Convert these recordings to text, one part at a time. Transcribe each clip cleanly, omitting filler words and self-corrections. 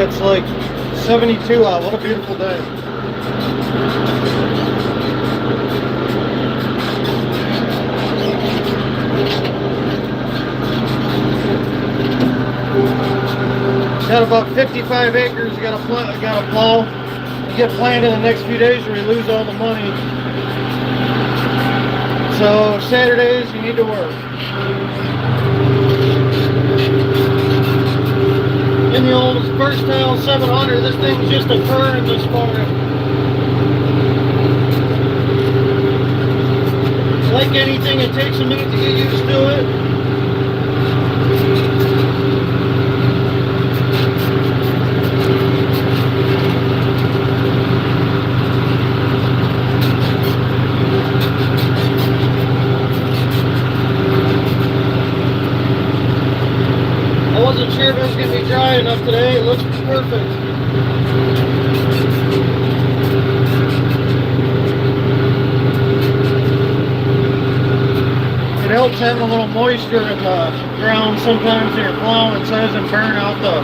Yeah, it's like 72 out. What a beautiful day. Got about 55 acres. You got to plow. You get planted in the next few days, or you lose all the money. So Saturdays you need to work. In the old Versatile 700, this thing's just a current this morning. Like anything, it takes a minute to get used to it. I wasn't sure if it was going to be dry enough today. It looks perfect. It helps having a little moisture in the ground sometimes when you're plowing, so it doesn't burn out the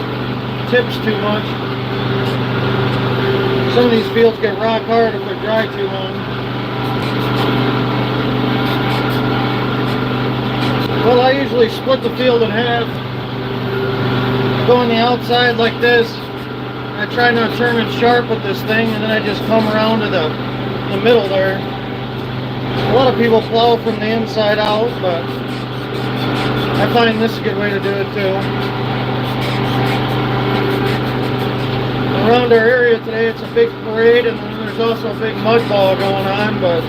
tips too much. Some of these fields get rock hard if they're dry too long. Well, I usually split the field in half. Go on the outside like this. I try not to turn it sharp with this thing, and then I just come around to the middle there. A lot of people plow from the inside out, but I find this is a good way to do it too. Around our area today, it's a big parade, and then there's also a big mud ball going on, but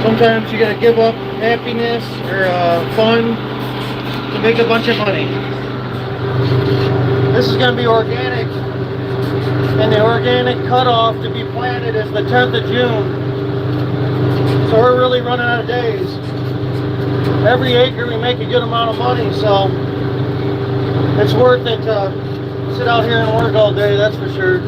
sometimes you gotta give up happiness or fun to make a bunch of money. This is going to be organic, and the organic cutoff to be planted is the 10th of June. So we're really running out of days. Every acre we make a good amount of money, so it's worth it to sit out here and work all day, that's for sure.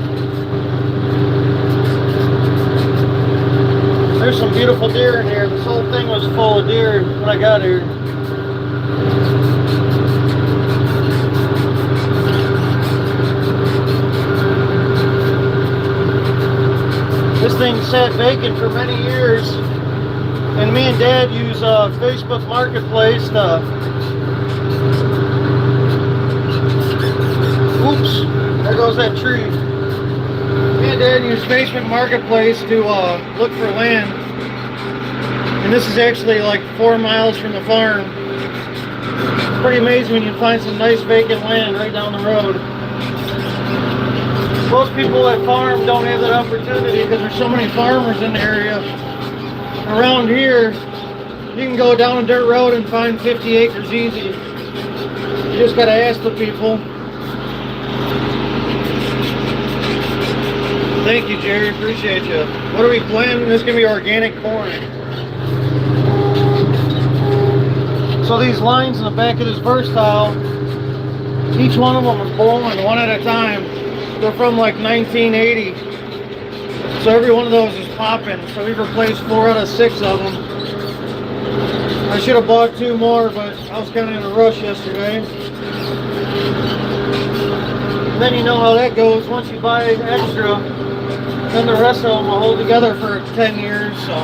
There's some beautiful deer in here. This whole thing was full of deer when I got here. This thing sat vacant for many years, and me and Dad use Facebook Marketplace to, oops, there goes that tree. Me and Dad use Facebook Marketplace to look for land, and this is actually like 4 miles from the farm. It's pretty amazing when you find some nice vacant land right down the road. Most people that farm don't have that opportunity because there's so many farmers in the area. Around here, you can go down a dirt road and find 50 acres easy. You just gotta ask the people. Thank you, Jerry. Appreciate you. What are we planting? This is gonna be organic corn. So these lines in the back of this Versatile, each one of them is bowling one at a time. They're from like 1980. So every one of those is popping. So we've replaced 4 out of 6 of them. I should have bought 2 more, but I was kind of in a rush yesterday. And then you know how that goes. Once you buy extra, then the rest of them will hold together for 10 years. So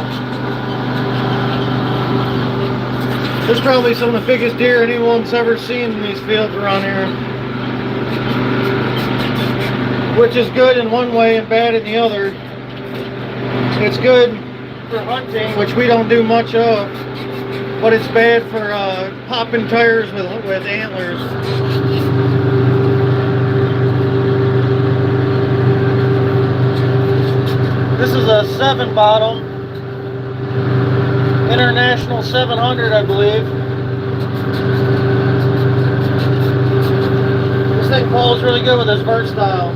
there's probably some of the biggest deer anyone's ever seen in these fields around here. Which is good in one way and bad in the other. It's good for hunting, which we don't do much of, but it's bad for popping tires with antlers. This is a 7 bottom, International 700, I believe. This thing pulls really good with this Versatile.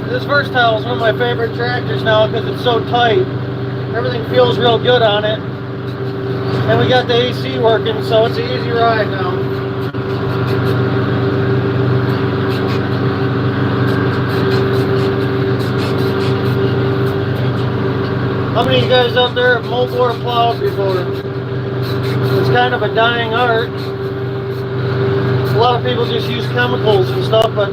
This Versatile is one of my favorite tractors now because it's so tight. Everything feels real good on it. And we got the AC working, so it's an easy ride now. How many of you guys out there have mowed or plowed before? It's kind of a dying art. A lot of people just use chemicals and stuff, but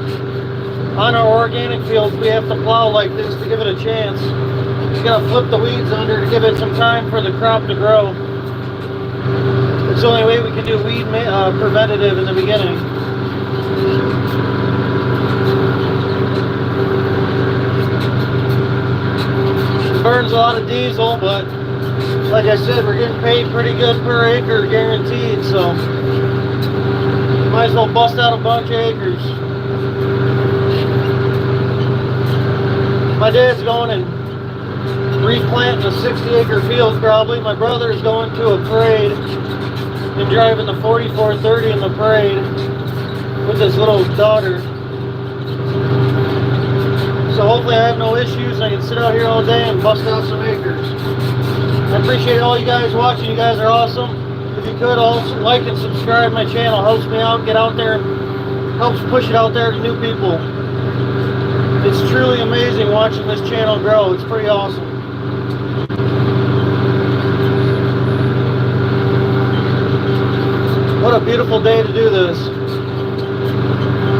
on our organic fields, we have to plow like this to give it a chance. You gotta flip the weeds under to give it some time for the crop to grow. It's the only way we can do weed preventative in the beginning. It burns a lot of diesel, but like I said, we're getting paid pretty good per acre, guaranteed, so might as well bust out a bunch of acres. My dad's going and replanting a 60-acre field probably. My brother's going to a parade and driving the 4430 in the parade with his little daughter. So hopefully I have no issues and I can sit out here all day and bust out some acres. I appreciate all you guys watching. You guys are awesome. If you could also like and subscribe my channel, helps me out, get out there, helps push it out there to new people. It's truly amazing watching this channel grow. It's pretty awesome. What a beautiful day to do this.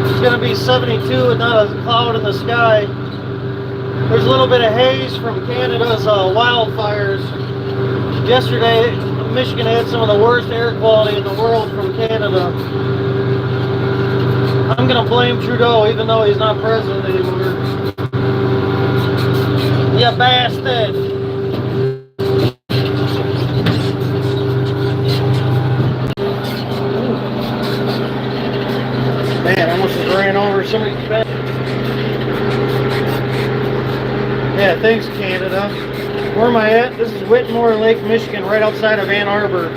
It's going to be 72 and not a cloud in the sky. There's a little bit of haze from Canada's wildfires. Yesterday, Michigan had some of the worst air quality in the world from Canada. I'm going to blame Trudeau even though he's not president anymore. You bastard! Man, I almost just ran over somebody's back. Yeah, thanks Canada. Where am I at? This is Whitmore Lake, Michigan, right outside of Ann Arbor.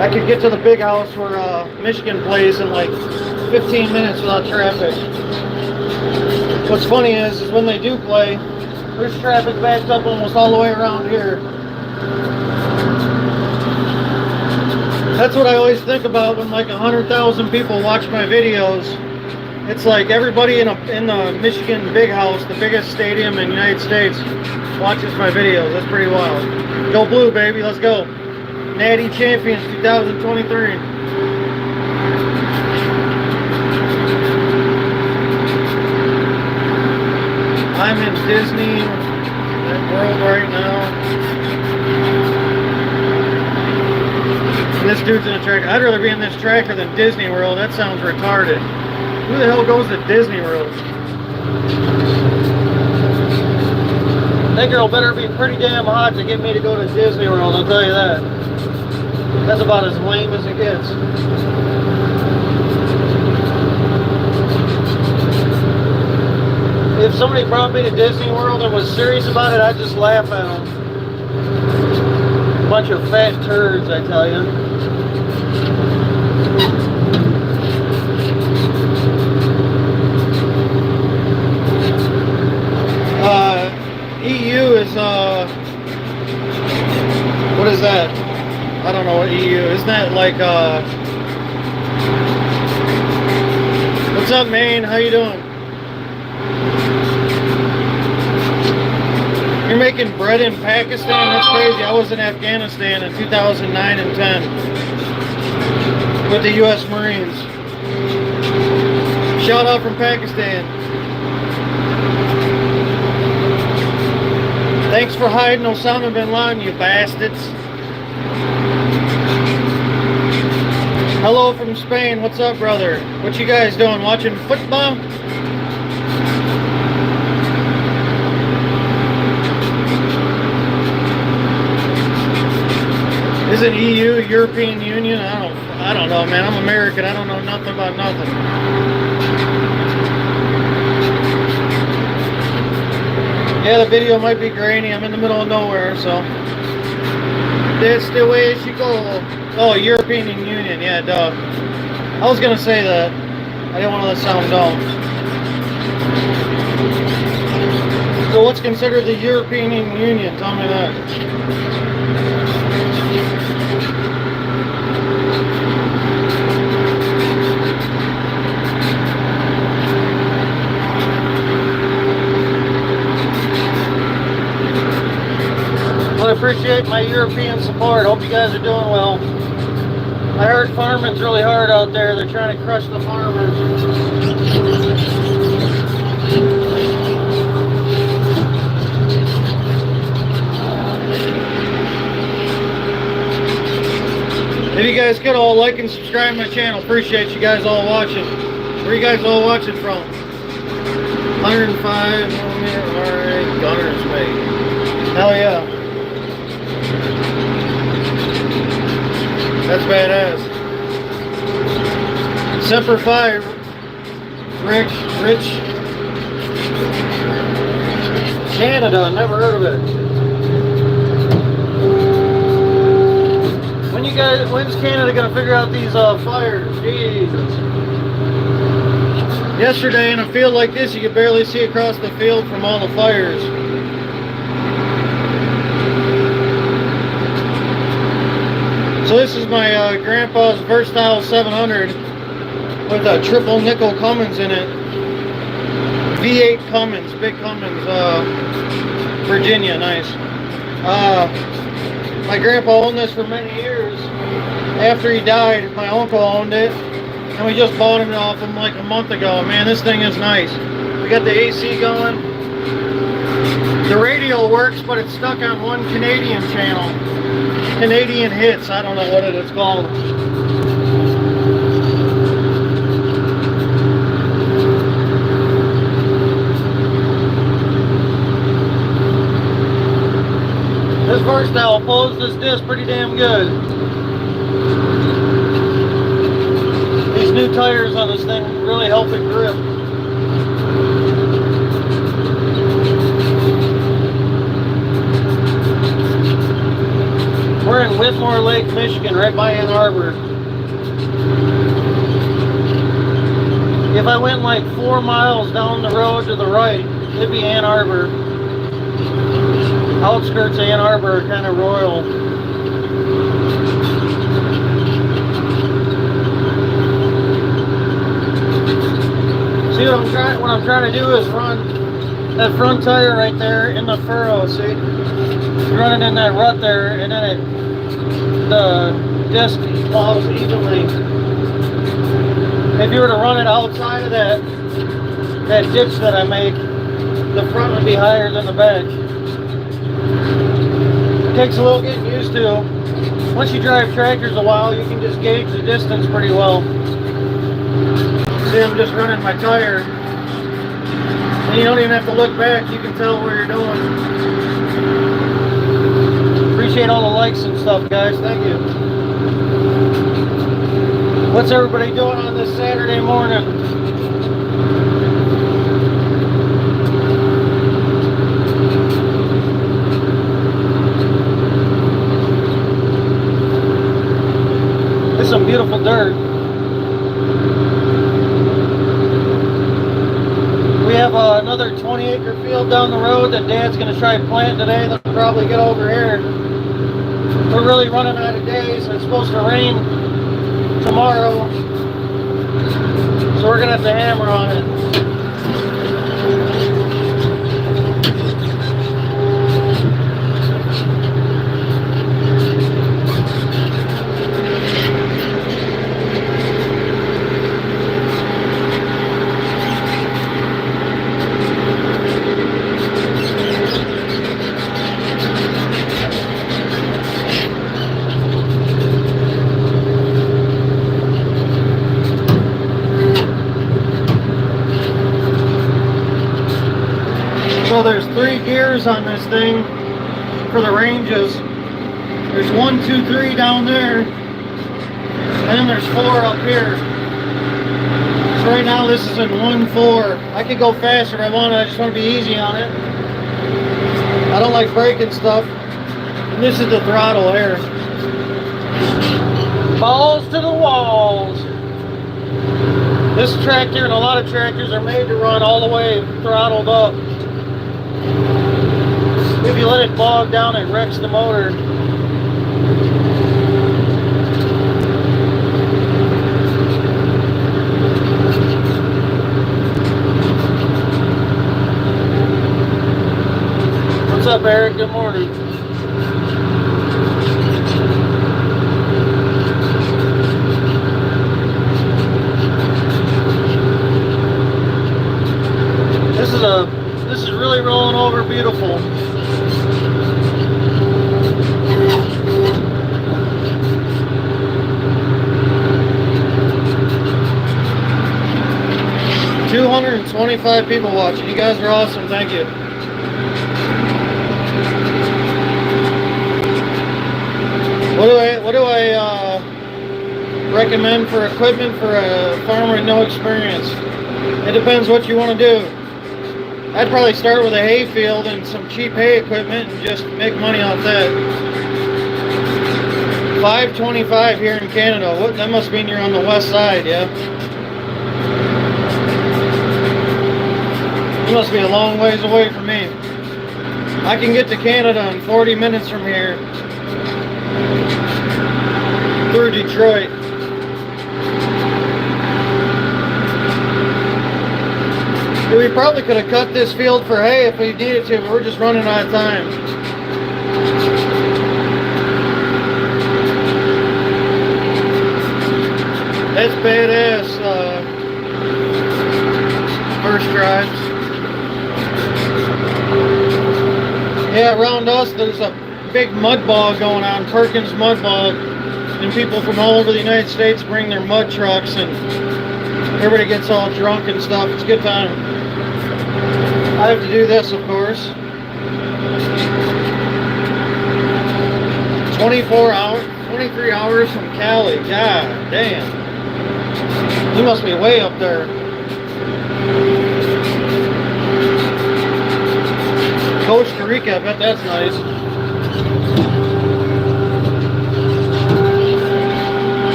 I could get to the big house where Michigan plays in like 15 minutes without traffic. What's funny is when they do play, there's traffic backed up almost all the way around here. That's what I always think about when like 100,000 people watch my videos. It's like everybody in the Michigan big house, the biggest stadium in the United States, watches my videos. That's pretty wild. Go blue, baby. Let's go. Natty Champions 2023. I'm in Disney World right now. And this dude's in a tractor. I'd rather be in this tractor than Disney World. That sounds retarded. Who the hell goes to Disney World? That girl better be pretty damn hot to get me to go to Disney World, I'll tell you that. That's about as lame as it gets. If somebody brought me to Disney World and was serious about it, I'd just laugh at them. Bunch of fat turds, I tell you. EU is, what is that? I don't know what EU, isn't that like, what's up, Maine? How you doing? You're making bread in Pakistan? That's crazy. I was in Afghanistan in 2009 and 10 with the U.S. Marines. Shout out from Pakistan. Thanks for hiding Osama bin Laden, you bastards. Hello from Spain. What's up, brother? What you guys doing? Watching football? Is it EU, European Union? I don't know, man. I'm American. I don't know nothing about nothing. Yeah, the video might be grainy. I'm in the middle of nowhere, so that's the way she go. Oh, European Union. Yeah, duh. I was gonna say that. I didn't want to let it sound dumb. So what's considered the European Union? Tell me that. I appreciate my European support. Hope you guys are doing well. I heard farming's really hard out there. They're trying to crush the farmers. If you guys could all like and subscribe to my channel, appreciate you guys all watching. Where you guys all watching from? 105mm, alright, gunner's mate. Hell yeah. That's badass. Semper Fi, Rich. Canada, never heard of it. When's Canada gonna figure out these fires? Jesus. Yesterday in a field like this, you could barely see across the field from all the fires. So this is my grandpa's Versatile 700 with a triple nickel Cummins in it. V8 Cummins, big Cummins, Virginia, nice. My grandpa owned this for many years. After he died, my uncle owned it, and we just bought it off him like a month ago. Man, this thing is nice. We got the AC going. The radio works, but it's stuck on one Canadian channel. Canadian Hits, I don't know what it's called. This Versatile pulls this disc pretty damn good. These new tires on this thing really help it grip. We're in Whitmore Lake, Michigan, right by Ann Arbor. If I went like 4 miles down the road to the right, it'd be Ann Arbor. Outskirts of Ann Arbor are kind of royal. See what I'm trying to do is run that front tire right there in the furrow, see? Running in that rut there, and then the disc plows evenly. If you were to run it outside of that ditch that I make, the front would be higher than the back. It takes a little getting used to. Once you drive tractors a while, you can just gauge the distance pretty well. See, I'm just running my tire. And you don't even have to look back, you can tell where you're doing. Appreciate all the likes and stuff, guys. Thank you. What's everybody doing on this Saturday morning? This is some beautiful dirt. We have another 20-acre field down the road that Dad's going to try planting today. They'll probably get over here. We're really running out of days. It's supposed to rain tomorrow, so we're going to have to hammer on it. So there's 3 gears on this thing for the ranges. There's 1, 2, 3 down there, and then there's 4 up here. So right now this is in 1, 4. I could go faster if I wanted. I just want to be easy on it. I don't like breaking stuff. And this is the throttle here. Balls to the walls. This tractor and a lot of tractors are made to run all the way throttled up. If you let it bog down, it wrecks the motor. What's up, Eric? Good morning. 25 people watching. You guys are awesome. Thank you. What do I recommend for equipment for a farmer with no experience? It depends what you want to do. I'd probably start with a hay field and some cheap hay equipment and just make money off that. $5.25 here in Canada. What? That must mean you're on the west side, yeah? You must be a long ways away from me. I can get to Canada in 40 minutes from here through Detroit. We probably could have cut this field for hay if we needed to, but we're just running out of time. That's badass, first drives. Yeah, around us there's a big mud bog going on, Perkins mud bog, and people from all over the United States bring their mud trucks and everybody gets all drunk and stuff. It's a good time. I have to do this, of course. 24 hours, 23 hours from Cali. God damn. You must be way up there. Costa Rica, I bet that's nice.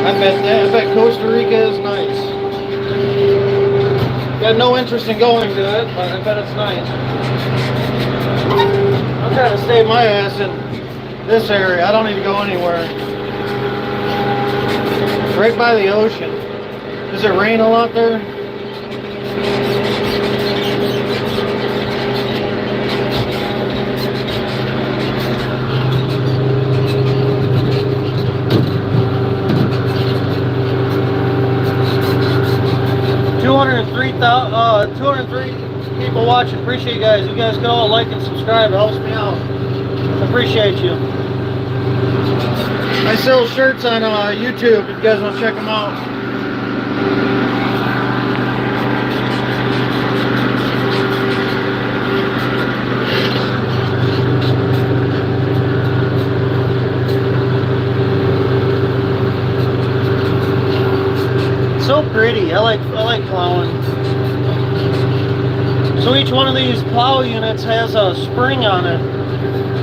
I bet Costa Rica is nice. Got no interest in going to it, but I bet it's nice. I'm trying to stay my ass in this area. I don't need to go anywhere. Right by the ocean. Does it rain a lot there? $203 people watching. Appreciate you guys. You guys can all like and subscribe. It helps me out. Appreciate you. I sell shirts on YouTube if you guys want to check them out. So pretty. I like plowing. So each one of these plow units has a spring on it.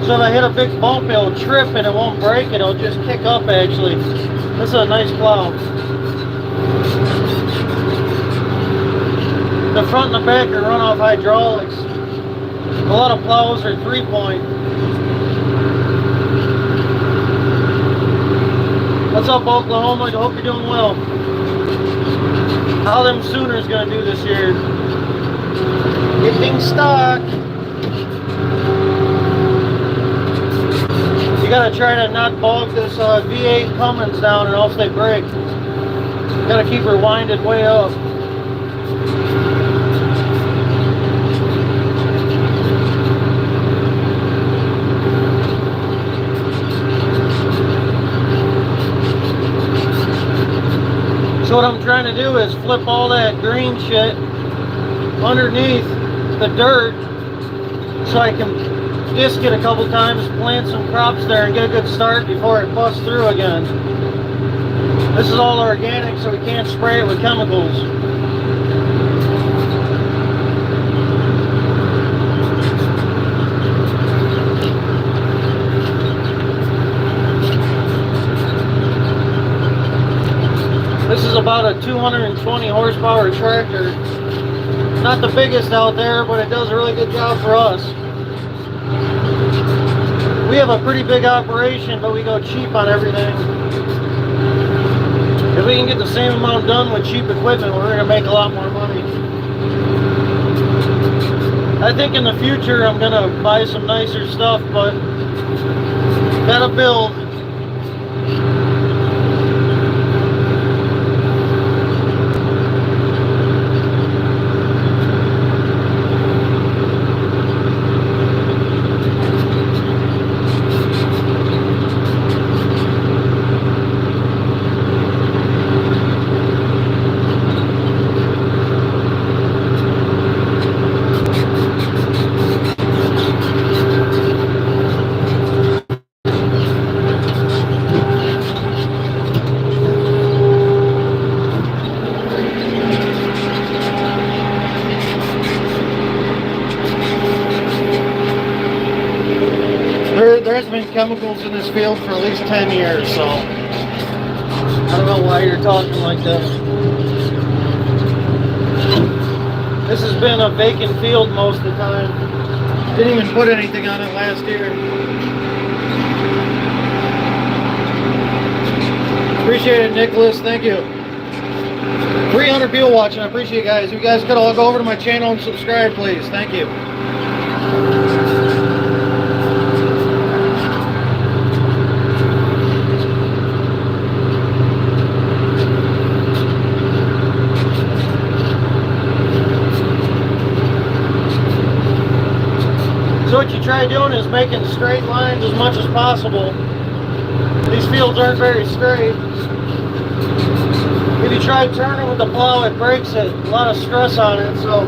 So if I hit a big bump, it'll trip and it won't break. It'll just kick up actually. This is a nice plow. The front and the back are run off hydraulics. A lot of plows are 3-point. What's up, Oklahoma? I hope you're doing well. How them Sooners gonna do this year? Getting stuck. You gotta try to not bog this V8 Cummins down or else they break. You gotta keep her winded way up. So what I'm trying to do is flip all that green shit underneath the dirt so I can disc it a couple times, plant some crops there and get a good start before it busts through again. This is all organic, so we can't spray it with chemicals. This is about a 220 horsepower tractor. Not the biggest out there, but it does a really good job for us. We have a pretty big operation, but we go cheap on everything. If we can get the same amount done with cheap equipment, we're going to make a lot more money. I think in the future I'm going to buy some nicer stuff, but gotta build. there hasn't been chemicals in this field for at least 10 years, so I don't know why you're talking like that. This has been a vacant field most of the time. Didn't even put anything on it last year. Appreciate it, Nicholas. Thank you. 300 people watching. I appreciate you guys. You guys could all go over to my channel and subscribe, please. Thank you. So what you try doing is making straight lines as much as possible. These fields aren't very straight. If you try turning with the plow, it breaks it. A lot of stress on it, so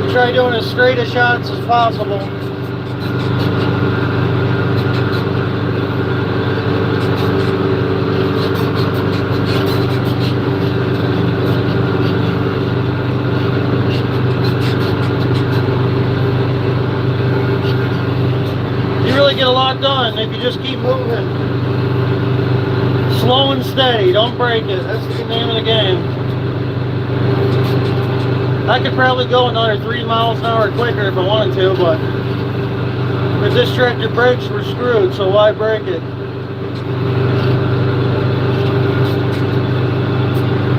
you try doing as straight a shots as possible. You really get a lot done if you just keep moving. Slow and steady, don't break it. That's the name of the game. I could probably go another 3 miles an hour quicker if I wanted to, but if this tractor breaks, we're screwed, so why break it?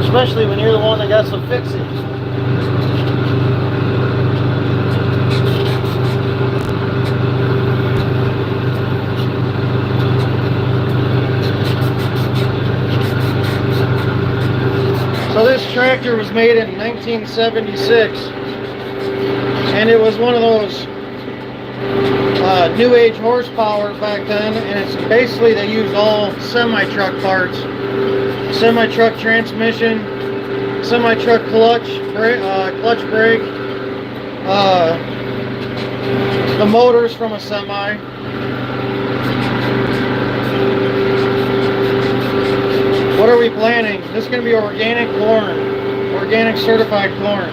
Especially when you're the one that got to fix it. So this tractor was made in 1976, and it was one of those new age horsepower back then, and it's basically they used all semi-truck parts, semi-truck transmission, semi-truck clutch brake, the motors from a semi. What are we planting? This is going to be organic corn, organic certified corn.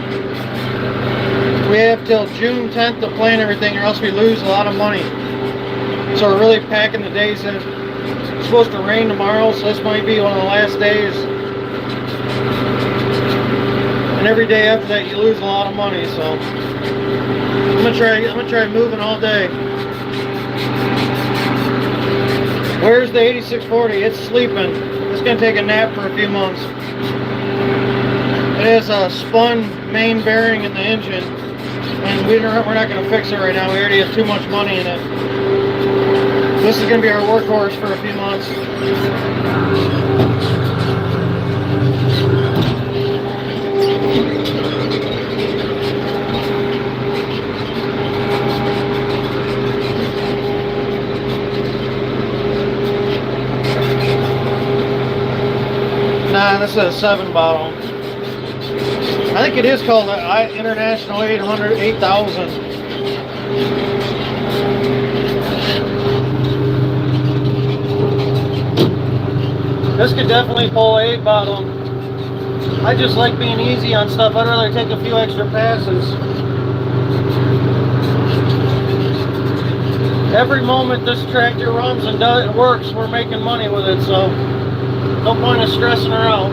We have till June 10th to plant everything, or else we lose a lot of money. So we're really packing the days in. It's supposed to rain tomorrow, so this might be one of the last days. And every day after that, you lose a lot of money. So I'm gonna try moving all day. Where's the 8640? It's sleeping. It's going to take a nap for a few months. It has a spun main bearing in the engine, and we're not going to fix it right now. We already have too much money in it. This is going to be our workhorse for a few months. Nah, this is a 7 bottle. I think it is called the International 800 8000. This could definitely pull a 8 bottle. I just like being easy on stuff. I'd rather take a few extra passes. Every moment this tractor runs and works, we're making money with it, so no point of stressing her out.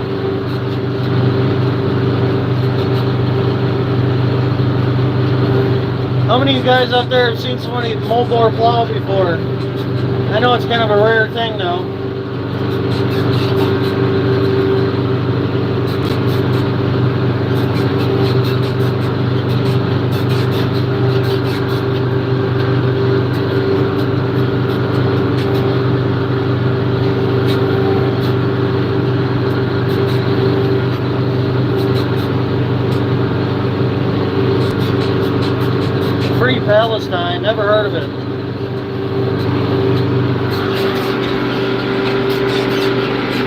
How many of you guys out there have seen somebody mobile or plow before? I know it's kind of a rare thing now. Free Palestine, never heard of it.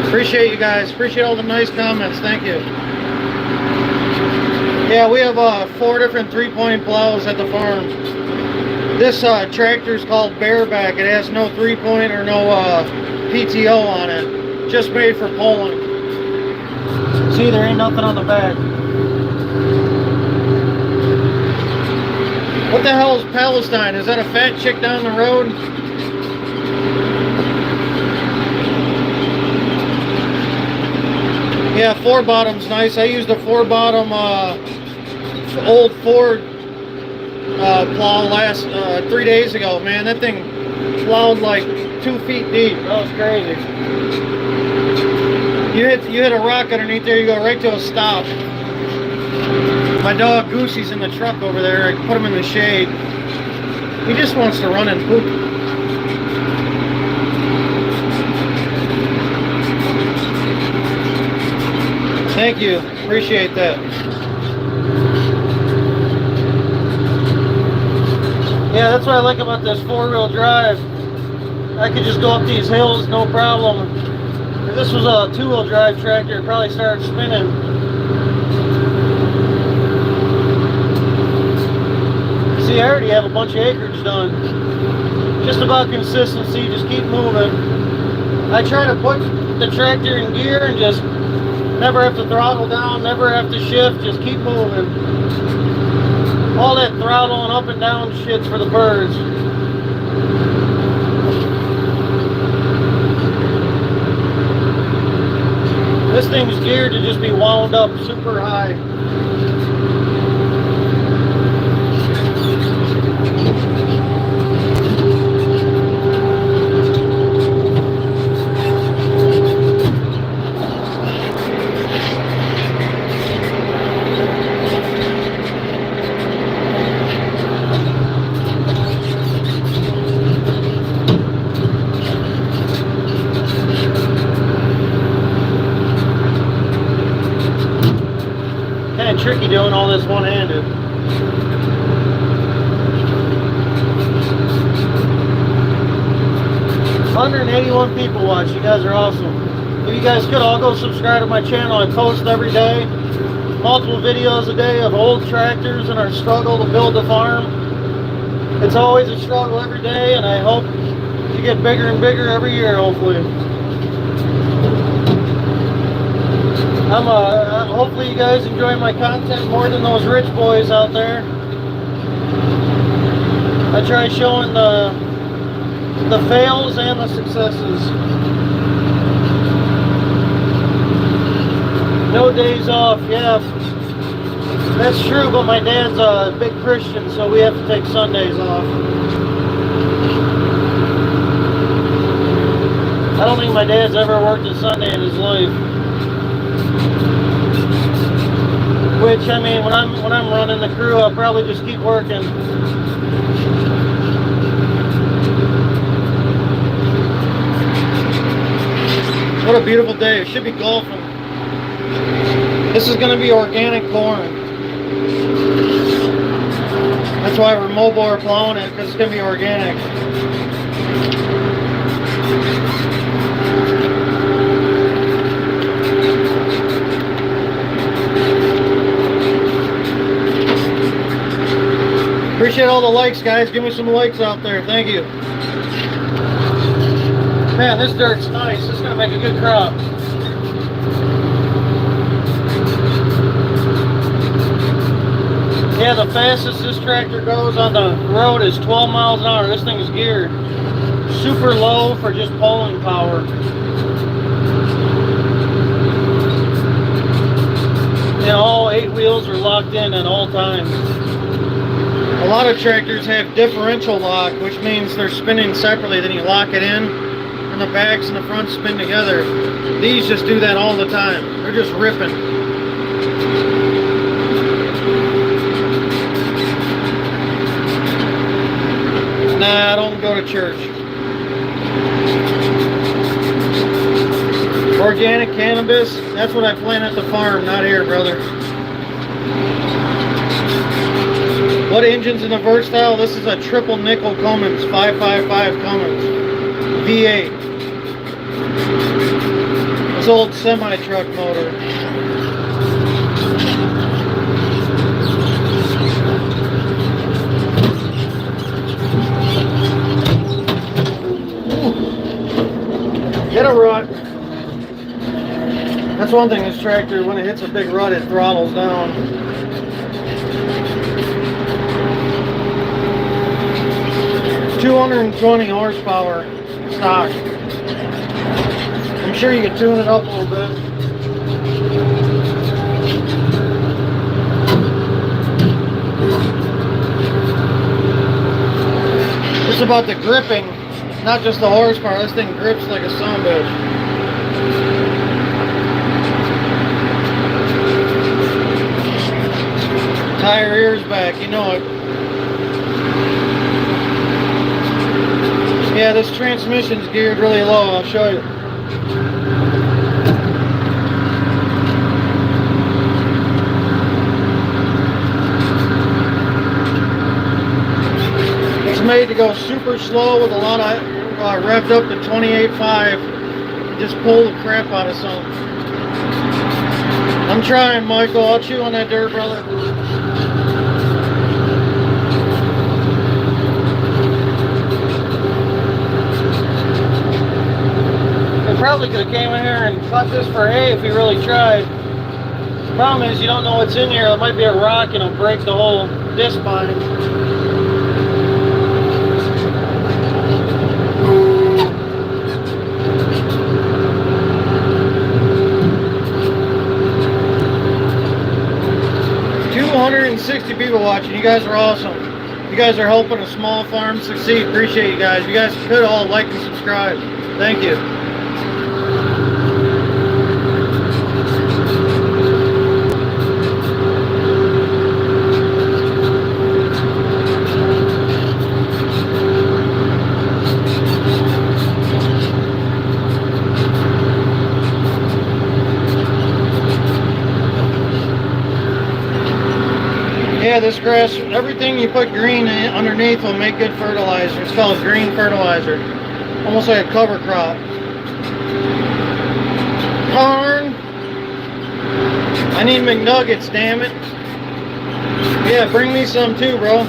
Appreciate you guys, appreciate all the nice comments, thank you. Yeah, we have 4 different 3-point plows at the farm. This tractor is called Bareback. It has no 3-point or no PTO on it, just made for pulling. See, there ain't nothing on the back. What the hell is Palestine? Is that a fat chick down the road? Yeah, four bottom's nice. I used a four bottom old Ford plow last 3 days ago. Man, that thing plowed like 2 feet deep. That was crazy. You hit a rock underneath there, you go right to a stop. My dog Goosey's in the truck over there. I put him in the shade. He just wants to run and poop. Thank you. Appreciate that. Yeah, that's what I like about this four-wheel drive. I could just go up these hills, no problem. If this was a two-wheel drive tractor, it'd probably start spinning. See, I already have a bunch of acreage done. Just about consistency, just keep moving. I try to put the tractor in gear and just never have to throttle down, never have to shift, just keep moving. All that throttling up and down shit's for the birds. This thing's geared to just be wound up super high. Kind of tricky doing all this one-handed. $181 people watch. You guys are awesome. If you guys could all go subscribe to my channel. I post every day, multiple videos a day of old tractors and our struggle to build the farm. It's always a struggle every day, and I hope to get bigger and bigger every year, hopefully. Hopefully you guys enjoy my content more than those rich boys out there. I try showing the fails and the successes. No days off, yeah. That's true, but my dad's a big Christian, so we have to take Sundays off. I don't think my dad's ever worked a Sunday in his life. Which, I mean, when I'm running the crew, I'll probably just keep working. What a beautiful day. It should be golfing. This is going to be organic corn. That's why we're mobile plowing it, because it's going to be organic. Appreciate all the likes, guys. Give me some likes out there. Thank you. Man, this dirt's nice. This is going to make a good crop. Yeah, the fastest this tractor goes on the road is 12 miles an hour. This thing is geared super low for just pulling power. And all 8 wheels are locked in at all times. A lot of tractors have differential lock, which means they're spinning separately. Then you lock it in, and the backs and the fronts spin together. These just do that all the time. They're just ripping. Nah, I don't go to church. Organic cannabis, that's what I plant at the farm, not here, brother. What engine's in the Versatile? This is a triple nickel Cummins, 555 Cummins, V8. This old semi-truck motor. Hit a rut. That's one thing, this tractor, when it hits a big rut, it throttles down. It's 220 horsepower stock. I'm sure you can tune it up a little bit. It's about the gripping, not just the horsepower. This thing grips like a son of a bitch. Tire ears back, you know it. Yeah, this transmission's geared really low. I'll show you. It's made to go super slow with a lot of revved up to 28.5. Just pull the crap out of something. I'm trying, Michael. I'll chew on that dirt, brother. Probably could have came in here and cut this for hay if he really tried. Problem is you don't know what's in here. There might be a rock and it'll break the whole disc bind. $260 people watching. You guys are awesome. You guys are helping a small farm succeed. Appreciate you guys. You guys could all like and subscribe. Thank you. Yeah, this grass, everything you put green underneath will make good fertilizer. It's called green fertilizer. Almost like a cover crop. Corn. I need McNuggets, damn it. Yeah, bring me some too, bro.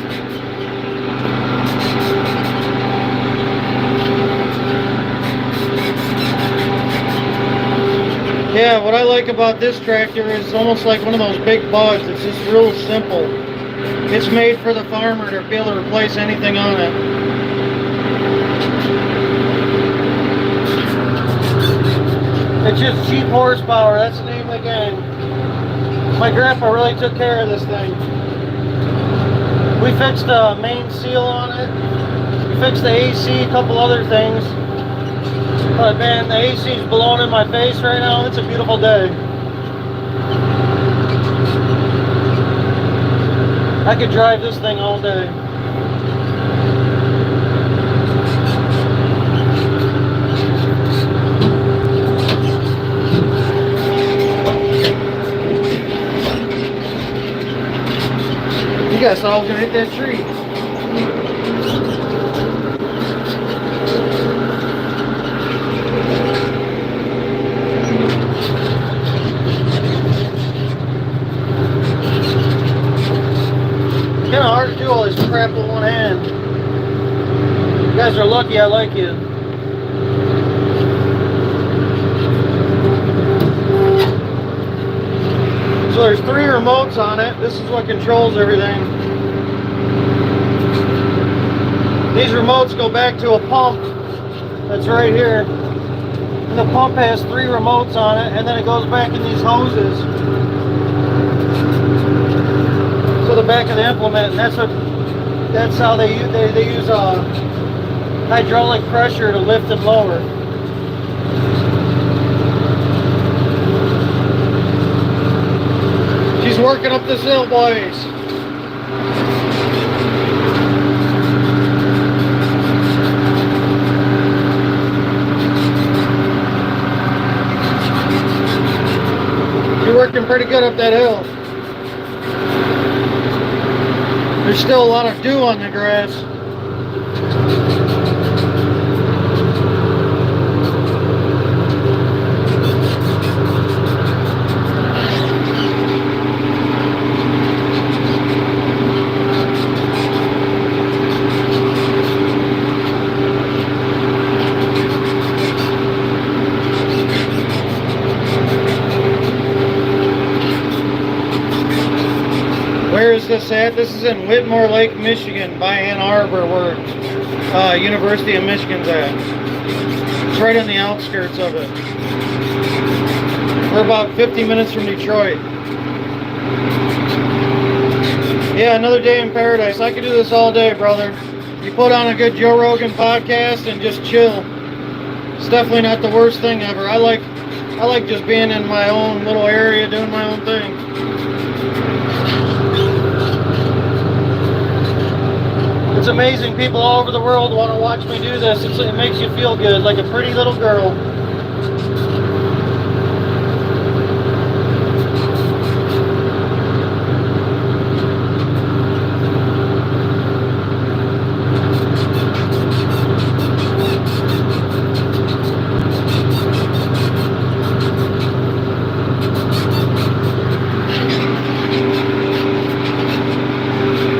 Yeah, what I like about this tractor is it's almost like one of those big bugs. It's just real simple. It's made for the farmer to be able to replace anything on it. It's just cheap horsepower. That's the name of the game. My grandpa really took care of this thing. We fixed the main seal on it. We fixed the AC, a couple other things. But man, the AC's blowing in my face right now. It's a beautiful day. I could drive this thing all day. You guys thought I was gonna hit that tree. It's kind of hard to do all this crap with one hand. You guys are lucky I like you. So there's 3 remotes on it. This is what controls everything. These remotes go back to a pump that's right here. And the pump has 3 remotes on it, and then it goes back in these hoses. To the back of the implement, and that's how they use hydraulic pressure to lift and lower. She's working up this hill, boys. You're working pretty good up that hill. There's still a lot of dew on the grass. Where is this at? This is in Whitmore Lake, Michigan, by Ann Arbor, where University of Michigan's at. It's right on the outskirts of it. We're about 50 minutes from Detroit. Yeah, another day in paradise. I could do this all day, brother. You put on a good Joe Rogan podcast and just chill. It's definitely not the worst thing ever. I like just being in my own little area, doing my own thing. It's amazing. People all over the world want to watch me do this. It makes you feel good, like a pretty little girl.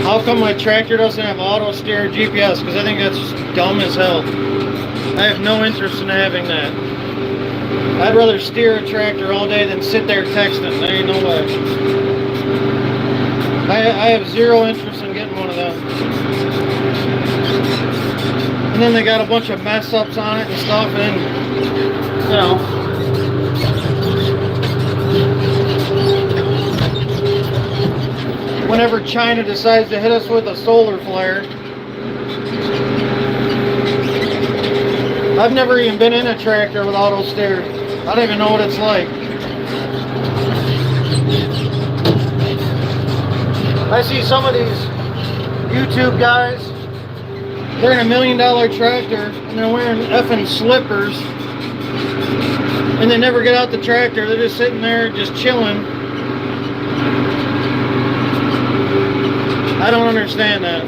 How come my tractor doesn't have auto steer GPS? Because I think that's dumb as hell. I have no interest in having that. I'd rather steer a tractor all day than sit there texting. There ain't no way. I have zero interest in getting one of them. And then they got a bunch of mess ups on it and stuff, and you know. Whenever China decides to hit us with a solar flare. I've never even been in a tractor with auto steer. I don't even know what it's like. I see some of these YouTube guys, they're in $1 million tractor and they're wearing effing slippers and they never get out the tractor. They're just sitting there just chilling. I don't understand that.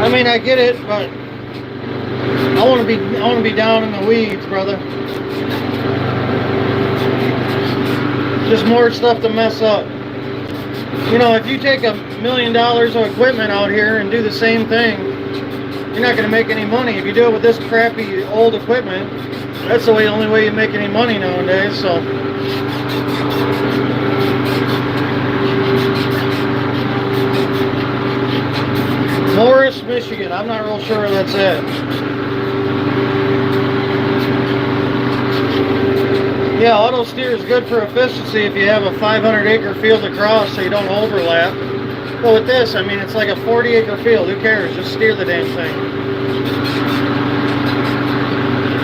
I mean, I get it, but I want to be down in the weeds, brother. Just more stuff to mess up. You know, if you take $1 million of equipment out here and do the same thing, you're not going to make any money. If you do it with this crappy old equipment, that's the only way you make any money nowadays. So. Morris, Michigan. I'm not real sure where that's at. Yeah, auto steer is good for efficiency if you have a 500-acre field to cross so you don't overlap. But with this, I mean, it's like a 40-acre field. Who cares? Just steer the damn thing.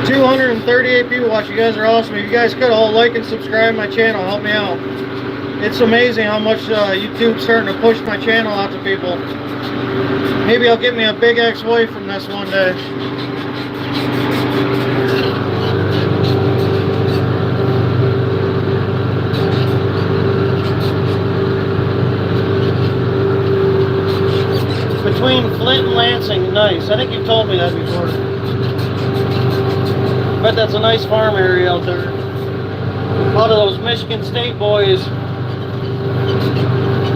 238 people watch. You guys are awesome. If you guys could all like and subscribe my channel, help me out. It's amazing how much YouTube's starting to push my channel out to people. Maybe I'll get me a big ex-wife from this one day. Between Flint and Lansing, nice. I think you've told me that before. Bet that's a nice farm area out there. A lot of those Michigan State boys,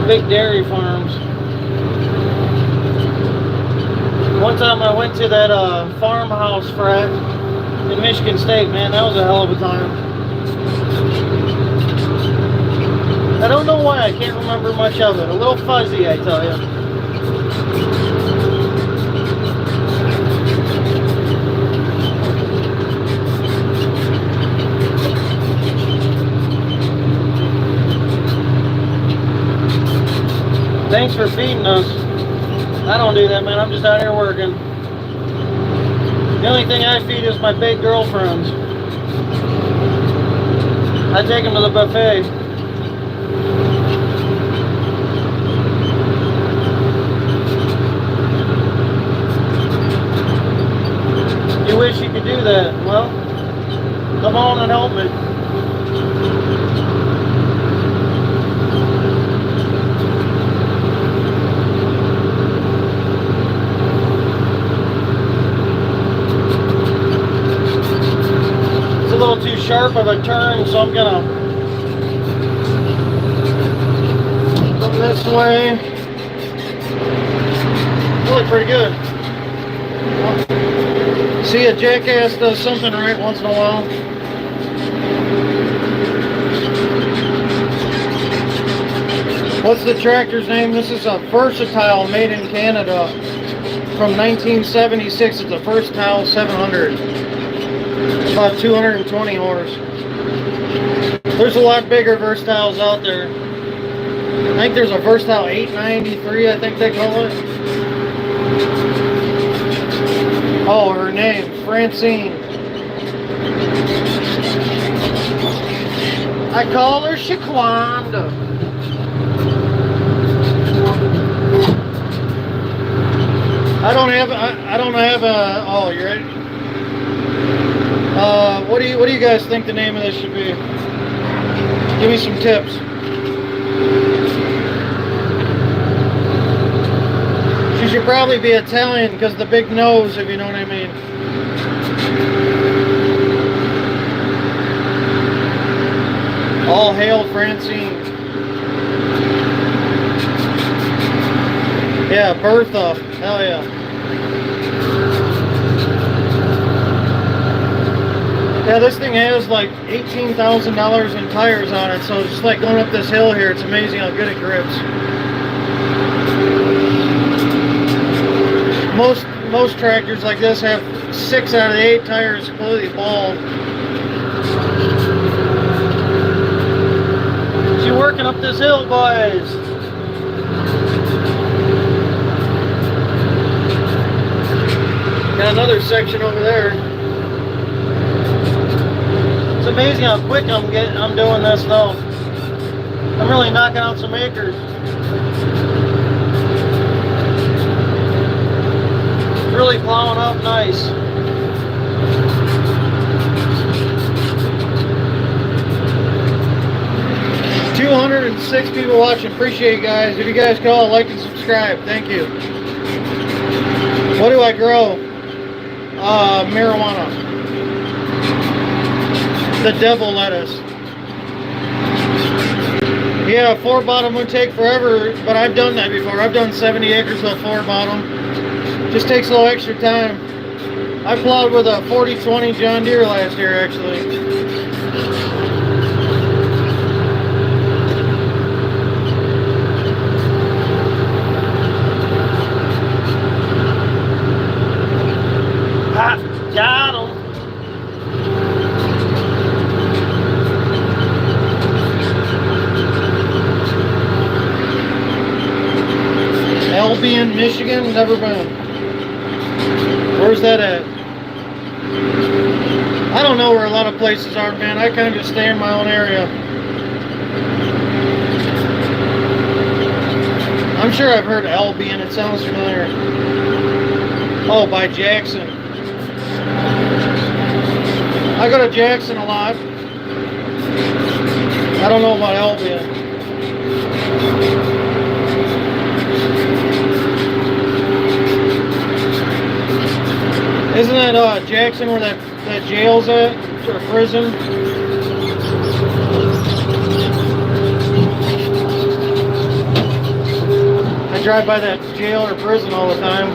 big dairy farms. One time I went to that farmhouse frat in Michigan State, man, that was a hell of a time. I don't know why, I can't remember much of it. A little fuzzy, I tell you. Thanks for feeding us. I don't do that, man. I'm just out here working. The only thing I feed is my big girlfriends. I take them to the buffet. You wish you could do that. Well, come on and help me. A little too sharp of a turn, so I'm gonna come this way. Really pretty good. See, a jackass does something right once in a while. What's the tractor's name? This is a Versatile made in Canada from 1976. It's a Versatile 700. About 220 horse. There's a lot bigger Versatiles out there. I think there's a Versatile 893, I think they call it. Oh, her name, Francine. I call her Shaquanda. I don't have a. Oh, you're ready. What do you guys think the name of this should be? Give me some tips. She should probably be Italian because of the big nose, if you know what I mean. All hail Francine. Yeah, Bertha. Hell yeah. Yeah, this thing has like $18,000 in tires on it, so just like going up this hill here, it's amazing how good it grips. Most tractors like this have 6 out of the 8 tires completely bald. She's working up this hill, boys. Got another section over there. It's amazing how quick I'm doing this though. I'm really knocking out some acres. Really plowing up nice. $206 people watching. Appreciate you guys. If you guys could all like and subscribe, thank you. What do I grow? Marijuana. The devil lettuce. Yeah, 4-bottom would take forever, but I've done that before. I've done 70 acres with a 4-bottom. Just takes a little extra time. I plowed with a 40-20 John Deere last year, actually. Got him. Albion, Michigan, never been. Where's that at? I don't know where a lot of places are, man. I kind of just stay in my own area. I'm sure I've heard Albion. It sounds familiar. Oh, by Jackson. I go to Jackson a lot. I don't know about Albion. Isn't that Jackson where that jail's at? Or prison? I drive by that jail or prison all the time.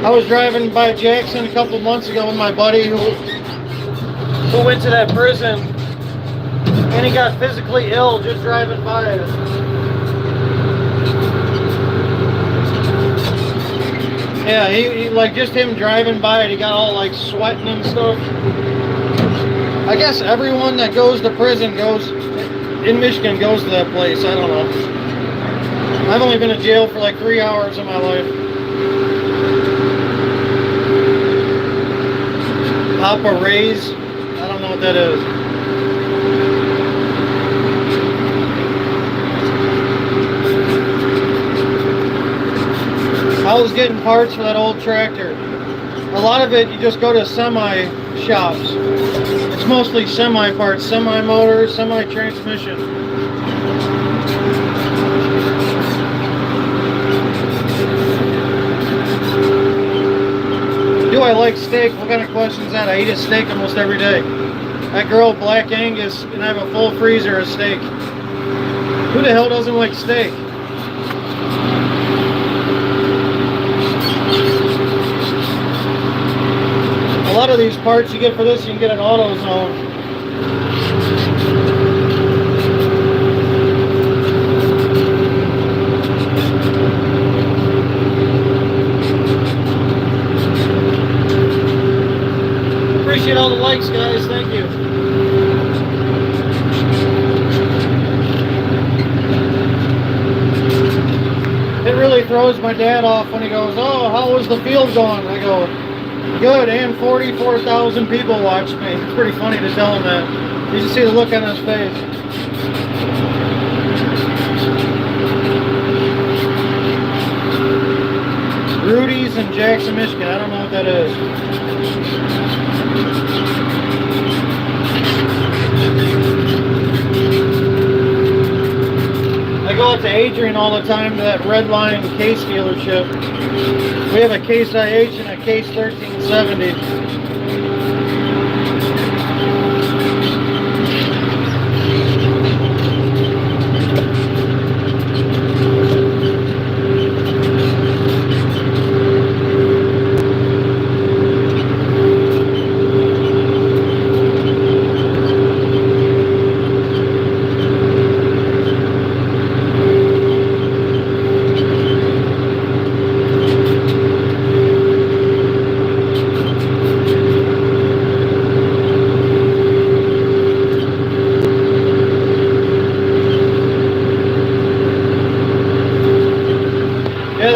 I was driving by Jackson a couple months ago with my buddy who went to that prison, and he got physically ill just driving by it. Yeah, he like just him driving by it, he got all like sweating and stuff. I guess everyone that goes to prison in Michigan goes to that place. I don't know. I've only been in jail for like 3 hours in my life. Papa Ray's. I don't know what that is. I was getting parts for that old tractor. A lot of it, you just go to semi shops. It's mostly semi parts, semi motors, semi transmission. Do I like steak? What kind of question is that? I eat a steak almost every day. I grill Black Angus and I have a full freezer of steak. Who the hell doesn't like steak? A lot of these parts you get for this, you can get an AutoZone. Appreciate all the likes, guys. Thank you. It really throws throws my dad off when he goes, "Oh, how was the field going?" I go, "Good, and 44,000 people watched me." It's pretty funny to tell him that. You should see the look on his face. Rudy's in Jackson, Michigan. I don't know what that is. I go out to Adrian all the time to that Red Line case dealership. We have a Case IH and a Case 1370.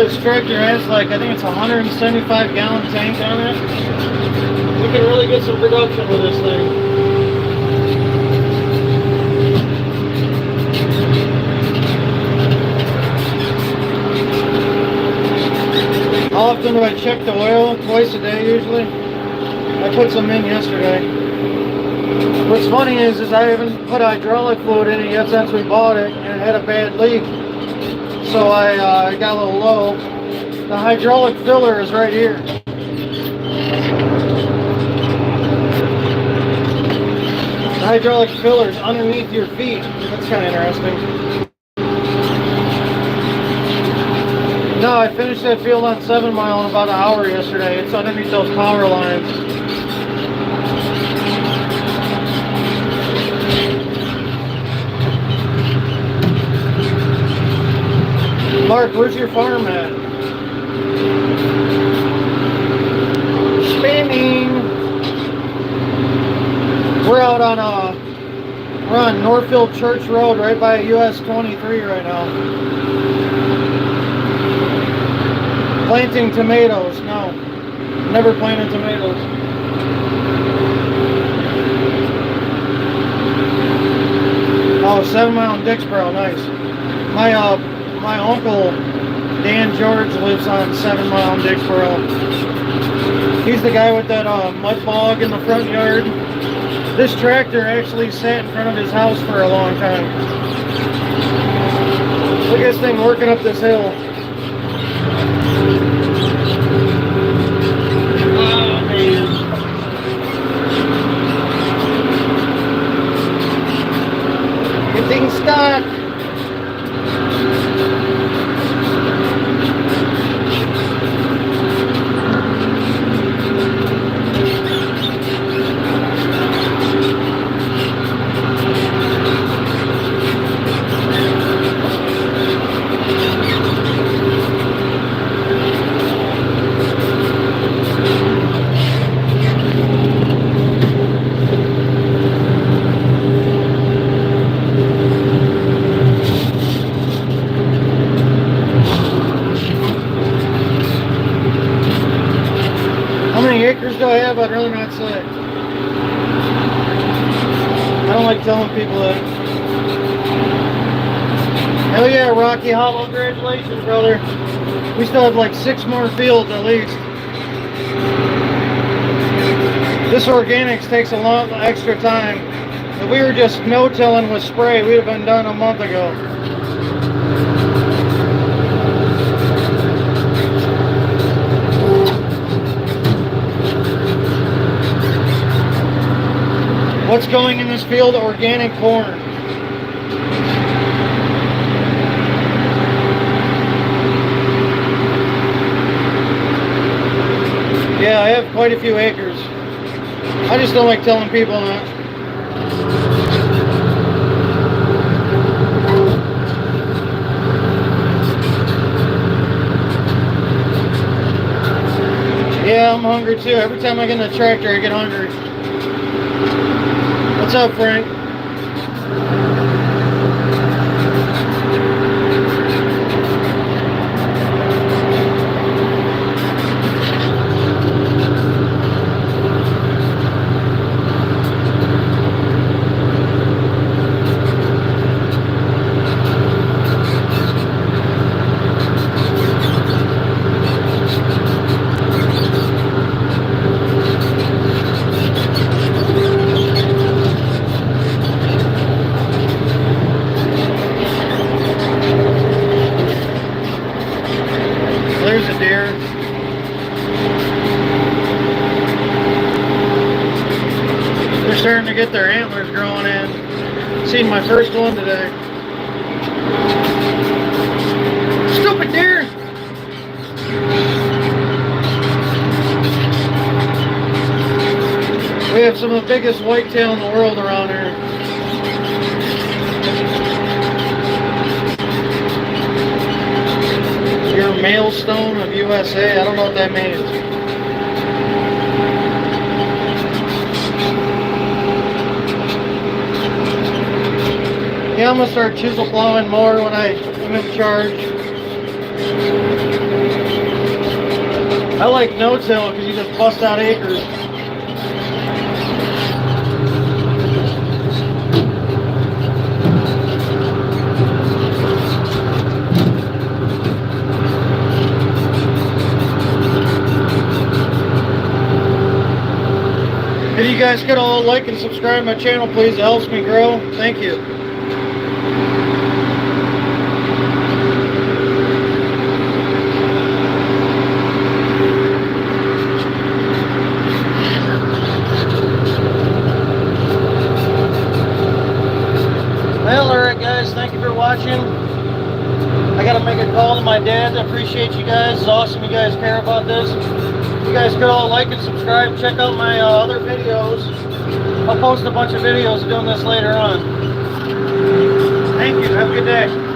This tractor has like, I think it's a 175 gallon tank on it. We can really get some production with this thing. How often do I check the oil? Twice a day usually. I put some in yesterday. What's funny is I haven't put hydraulic fluid in it yet since we bought it, and it had a bad leak. So I got a little low. The hydraulic filler is right here. The hydraulic filler is underneath your feet. That's kind of interesting. No, I finished that field on 7 Mile in about an hour yesterday. It's underneath those power lines. Mark, where's your farm at? Spinning. We're out on we're on Northfield Church Road, right by US 23 right now. Planting tomatoes. No, never planted tomatoes. Oh, 7 Mile in Dixboro, nice. My uncle, Dan George, lives on 7 Mile in Dixboro. He's the guy with that mud bog in the front yard. This tractor actually sat in front of his house for a long time. Look at this thing working up this hill. Oh, man. Good thing stuck. How many acres do I have? I'd rather not say. I don't like telling people that. Hell yeah, Rocky Hollow, congratulations, brother. We still have like 6 more fields at least. This organics takes a lot extra time. If we were just no-tilling with spray, we'd have been done a month ago. What's going in this field? Organic corn. Yeah, I have quite a few acres. I just don't like telling people that. Yeah, I'm hungry too. Every time I get in the tractor, I get hungry. What's up, Frank? Starting to get their antlers growing in. Seen my first one today. Stupid deer! We have some of the biggest whitetail in the world around here. Your Mailstone of USA. I don't know what that means. Yeah, I'm gonna start chisel plowing more when I'm in charge. I like no-till because you just bust out acres. If you guys could all like and subscribe my channel, please. It helps me grow. Thank you. Well, alright guys, thank you for watching. I gotta make a call to my dad. I appreciate you guys. It's awesome you guys care about this. You guys could all like and subscribe. Check out my other videos. I'll post a bunch of videos doing this later on. Thank you. Have a good day.